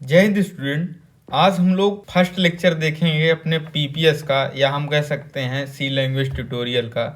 जय हिंद स्टूडेंट। आज हम लोग फर्स्ट लेक्चर देखेंगे अपने पीपीएस का, या हम कह सकते हैं सी लैंग्वेज ट्यूटोरियल का,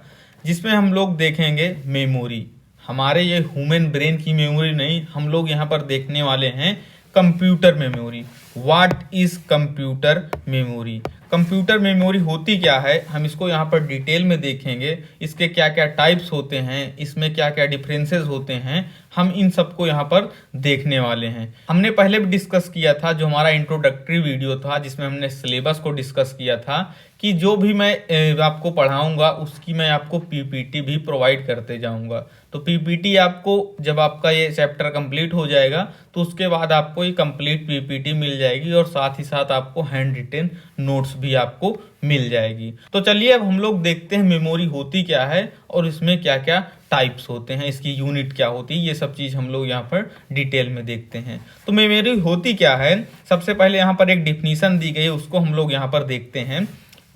जिसमें हम लोग देखेंगे मेमोरी। हमारे ये ह्यूमन ब्रेन की मेमोरी नहीं, हम लोग यहाँ पर देखने वाले हैं computer memory. What is computer memory? Computer memory होती क्या है, हम इसको यहाँ पर डिटेल में देखेंगे। इसके क्या क्या टाइप्स होते हैं, इसमें क्या क्या डिफरेंसेस होते हैं, हम इन सबको यहाँ पर देखने वाले हैं। हमने पहले भी डिस्कस किया था, जो हमारा इंट्रोडक्टरी वीडियो था जिसमें हमने सिलेबस को डिस्कस किया था कि जो भी मैं आपको पढ़ाऊंगा उसकी मैं आपको पीपीटी भी प्रोवाइड करते जाऊंगा। तो पीपीटी आपको जब आपका ये चैप्टर कंप्लीट हो जाएगा तो उसके बाद आपको ये कंप्लीट पीपीटी मिल जाएगी, और साथ ही साथ आपको हैंड रिटेन नोट्स भी आपको मिल जाएगी। तो चलिए अब हम लोग देखते हैं मेमोरी होती क्या है और इसमें क्या क्या टाइप्स होते हैं, इसकी यूनिट क्या होती है, ये सब चीज़ हम लोग यहाँ पर डिटेल में देखते हैं। तो मेमोरी होती क्या है, सबसे पहले यहाँ पर एक डिफिनीशन दी गई है, उसको हम लोग यहाँ पर देखते हैं।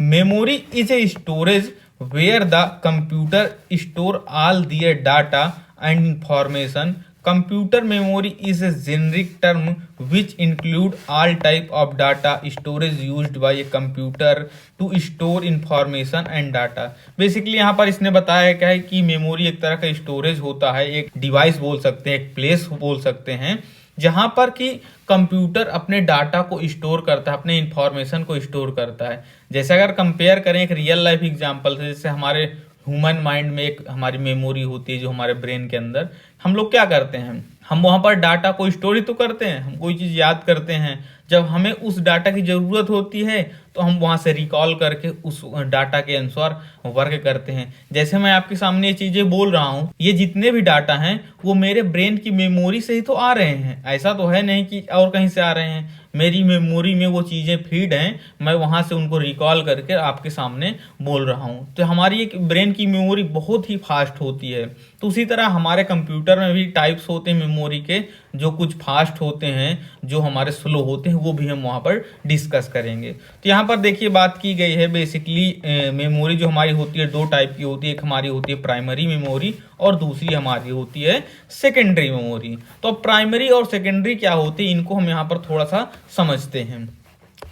Memory is a storage where the computer store all their data and information. Computer memory is a generic term which include all type of data storage used by a computer to store information and data। Basically यहाँ पर इसने बताया क्या है कि memory एक तरह का स्टोरेज होता है, एक डिवाइस बोल सकते हैं, एक प्लेस बोल सकते हैं, जहाँ पर कि कंप्यूटर अपने डाटा को स्टोर करता है, अपने इंफॉर्मेशन को स्टोर करता है। जैसे अगर कंपेयर करें एक रियल लाइफ एग्जांपल से, जैसे हमारे ह्यूमन माइंड में एक हमारी मेमोरी होती है, जो हमारे ब्रेन के अंदर हम लोग क्या करते हैं, हम वहाँ पर डाटा को स्टोर ही तो करते हैं, हम कोई चीज़ याद करते हैं। जब हमें उस डाटा की ज़रूरत होती है तो हम वहाँ से रिकॉल करके उस डाटा के अनुसार वर्क करते हैं। जैसे मैं आपके सामने ये चीज़ें बोल रहा हूँ, ये जितने भी डाटा हैं वो मेरे ब्रेन की मेमोरी से ही तो आ रहे हैं, ऐसा तो है नहीं कि और कहीं से आ रहे हैं। मेरी मेमोरी में वो चीज़ें फीड हैं, मैं वहाँ से उनको रिकॉल करके आपके सामने बोल रहा हूँ। तो हमारी एक ब्रेन की मेमोरी बहुत ही फास्ट होती है। तो उसी तरह हमारे कंप्यूटर में भी टाइप्स होते हैं मेमोरी के, जो कुछ फास्ट होते हैं, जो हमारे स्लो होते हैं, वो भी हम वहाँ पर डिस्कस करेंगे। तो यहाँ पर देखिए बात की गई है बेसिकली मेमोरी जो हमारी होती है दो टाइप की होती है, एक हमारी होती है प्राइमरी मेमोरी और दूसरी हमारी होती है सेकेंडरी मेमोरी। तो प्राइमरी और सेकेंडरी क्या होती है, इनको हम यहाँ पर थोड़ा सा समझते हैं।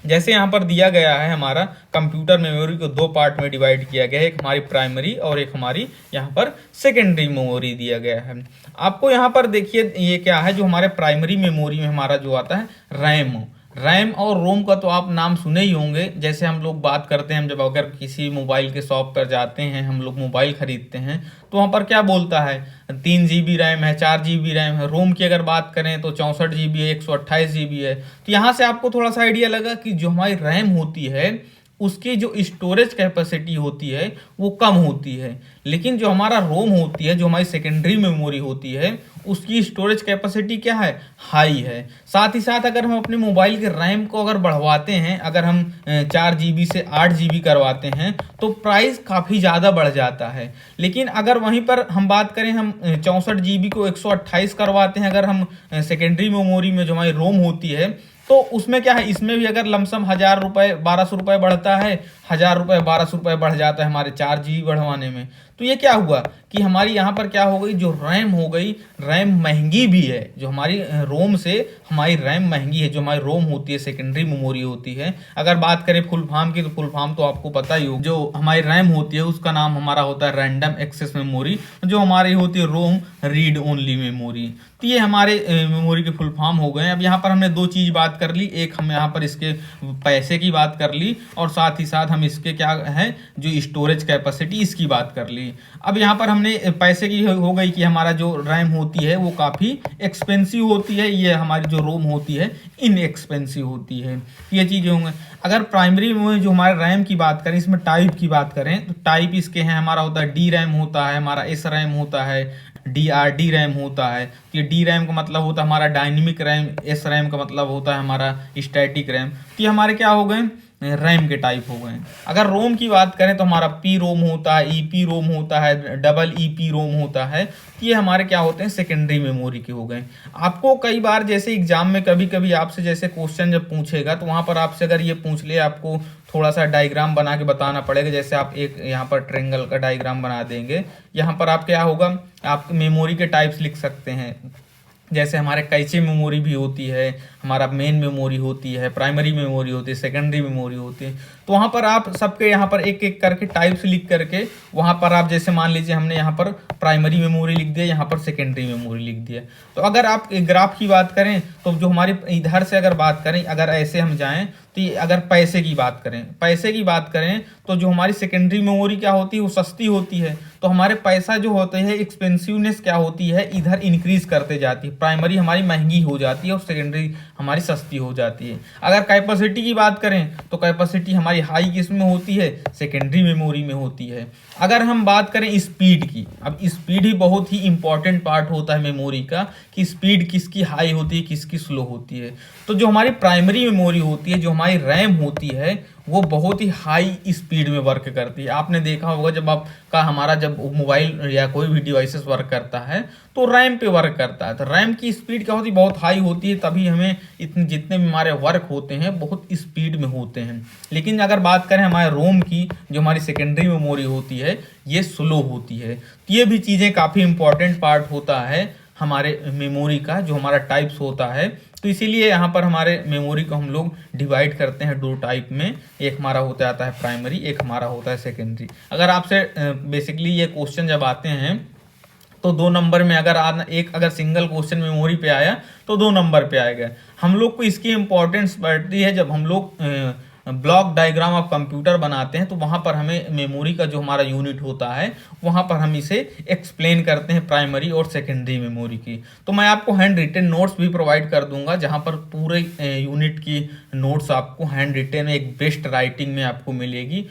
जैसे यहाँ पर दिया गया है, हमारा कंप्यूटर मेमोरी को दो पार्ट में डिवाइड किया गया है, एक हमारी प्राइमरी और एक हमारी यहाँ पर सेकेंडरी मेमोरी दिया गया है। आपको यहाँ पर देखिए ये क्या है, जो हमारे प्राइमरी मेमोरी में हमारा जो आता है रैम और रोम का तो आप नाम सुने ही होंगे। जैसे हम लोग बात करते हैं, हम जब अगर किसी मोबाइल के शॉप पर जाते हैं, हम लोग मोबाइल खरीदते हैं, तो वहाँ पर क्या बोलता है, 3 GB रैम है, 4 GB रैम है। रोम की अगर बात करें तो 64 GB है, 128 GB है। तो यहाँ से आपको थोड़ा सा आइडिया लगा कि जो हमारी रैम होती है उसकी जो स्टोरेज कैपेसिटी होती है वो कम होती है, लेकिन जो हमारा रोम होती है, जो हमारी सेकेंडरी मेमोरी होती है, उसकी स्टोरेज कैपेसिटी क्या है, हाई है। साथ ही साथ अगर हम अपने मोबाइल के रैम को अगर बढ़वाते हैं, अगर हम 4 GB से 8 GB करवाते हैं तो प्राइस काफ़ी ज़्यादा बढ़ जाता है। लेकिन अगर वहीं पर हम बात करें, हम 64 GB को 128 करवाते हैं, अगर हम सेकेंडरी मेमोरी में जो हमारी रोम होती है, तो उसमें क्या है, इसमें भी अगर लमसम 1000 रुपये 1200 रुपये बढ़ता है, 1000 रुपये 1200 रुपये बढ़ जाता है हमारे 4 GB बढ़वाने में। तो ये क्या हुआ कि हमारी यहाँ पर क्या हो गई, जो रैम हो गई, रैम महंगी भी है। जो हमारी रोम से हमारी रैम महंगी है, जो हमारी रोम होती है सेकेंडरी मेमोरी होती है। अगर बात करें फुल फॉर्म की, तो फुल फॉर्म तो आपको पता ही हो, जो हमारी रैम होती है उसका नाम हमारा होता है रैंडम एक्सेस मेमोरी, जो हमारी होती है रोम रीड ओनली मेमोरी। तो ये हमारे मेमोरी के फुल फॉर्म हो गए। अब यहाँ पर हमने दो चीज़ बात कर ली, एक हम यहाँ पर इसके पैसे की बात कर ली, और साथ ही साथ हम इसके क्या है, जो स्टोरेज कैपेसिटी, इसकी बात कर ली। अब यहाँ पर हमने पैसे की हो गई कि हमारा जो रैम होती है वो काफ़ी एक्सपेंसिव होती है, ये हमारी जो रोम होती है इनएक्सपेंसिव होती है। ये चीज़ें होंगे। अगर प्राइमरी में जो हमारे रैम की बात करें, इसमें टाइप की बात करें, तो टाइप इसके हैं, हमारा होता है डी रैम होता है, हमारा एस रैम होता है, DRD रैम होता है। तो ये डी रैम का मतलब होता है हमारा डायनेमिक रैम, एस रैम का मतलब होता है हमारा स्टैटिक रैम। तो ये हमारे क्या हो गए, रैम के टाइप हो गए। अगर रोम की बात करें तो हमारा पी रोम होता है, ईपी रोम होता है, डबल ईपी रोम होता है। तो ये हमारे क्या होते हैं, सेकेंडरी मेमोरी के हो गए। आपको कई बार जैसे एग्जाम में कभी कभी आपसे जैसे क्वेश्चन जब पूछेगा, तो वहाँ पर आपसे अगर ये पूछ ले, आपको थोड़ा सा डायग्राम बना के बताना पड़ेगा। जैसे आप एक यहाँ पर ट्रेंगल का डायग्राम बना देंगे, यहाँ पर आप क्या होगा, आप मेमोरी के टाइप्स लिख सकते हैं। जैसे हमारे कैचे मेमोरी भी होती है, हमारा मेन मेमोरी होती है, प्राइमरी मेमोरी होती है, सेकेंडरी मेमोरी होती है। तो वहाँ पर आप सबके यहाँ पर एक एक करके टाइप्स लिख करके वहाँ पर आप जैसे मान लीजिए हमने यहाँ पर प्राइमरी मेमोरी लिख दिया, यहाँ पर सेकेंडरी मेमोरी लिख दिया। तो अगर आप एक ग्राफ की बात करें तो जो हमारी इधर से अगर बात करें, अगर ऐसे हम जाएं तो अगर पैसे की बात करें तो जो हमारी सेकेंडरी मेमोरी क्या होती है वो सस्ती होती है। तो हमारे पैसा जो होते हैं एक्सपेंसिवनेस क्या होती है इधर इंक्रीज करते जाती है, प्राइमरी हमारी महंगी हो जाती है और सेकेंडरी हमारी सस्ती हो जाती है। अगर कैपेसिटी की बात करें तो कैपेसिटी हमारी हाई किस में होती है, सेकेंडरी मेमोरी में होती है। अगर हम बात करें स्पीड की, अब स्पीड ही बहुत ही इंपॉर्टेंट पार्ट होता है मेमोरी का कि स्पीड किसकी हाई होती है किसकी स्लो होती है। तो जो हमारी प्राइमरी मेमोरी होती है, जो हमारी रैम होती है, वो बहुत ही हाई स्पीड में वर्क करती है। आपने देखा होगा जब आपका हमारा जब मोबाइल या कोई भी डिवाइसेस वर्क करता है तो रैम पे वर्क करता है, तो रैम की स्पीड क्या होती है, बहुत हाई होती है, तभी हमें इतने जितने भी हमारे वर्क होते हैं बहुत स्पीड में होते हैं। लेकिन अगर बात करें हमारे रोम की, जो हमारी सेकेंडरी मेमोरी होती है, ये स्लो होती है। तो ये भी चीज़ें काफ़ी इंपॉर्टेंट पार्ट होता है हमारे मेमोरी का, जो हमारा टाइप्स होता है। तो इसीलिए यहाँ पर हमारे मेमोरी को हम लोग डिवाइड करते हैं दो टाइप में, एक हमारा होता आता है प्राइमरी, एक हमारा होता है सेकेंडरी। अगर आपसे बेसिकली ये क्वेश्चन जब आते हैं तो 2 नंबर में अगर अगर सिंगल क्वेश्चन मेमोरी पे आया तो 2 नंबर पे आएगा। हम लोग को इसकी इंपॉर्टेंस बढ़ती है जब हम लोग ब्लॉक डायग्राम ऑफ कंप्यूटर बनाते हैं, तो वहाँ पर हमें मेमोरी का जो हमारा यूनिट होता है वहाँ पर हम इसे एक्सप्लेन करते हैं प्राइमरी और सेकेंडरी मेमोरी की। तो मैं आपको हैंड रिटन नोट्स भी प्रोवाइड कर दूंगा, जहाँ पर पूरे यूनिट की नोट्स आपको हैंड रिटन एक बेस्ट राइटिंग में आपको मिलेगी।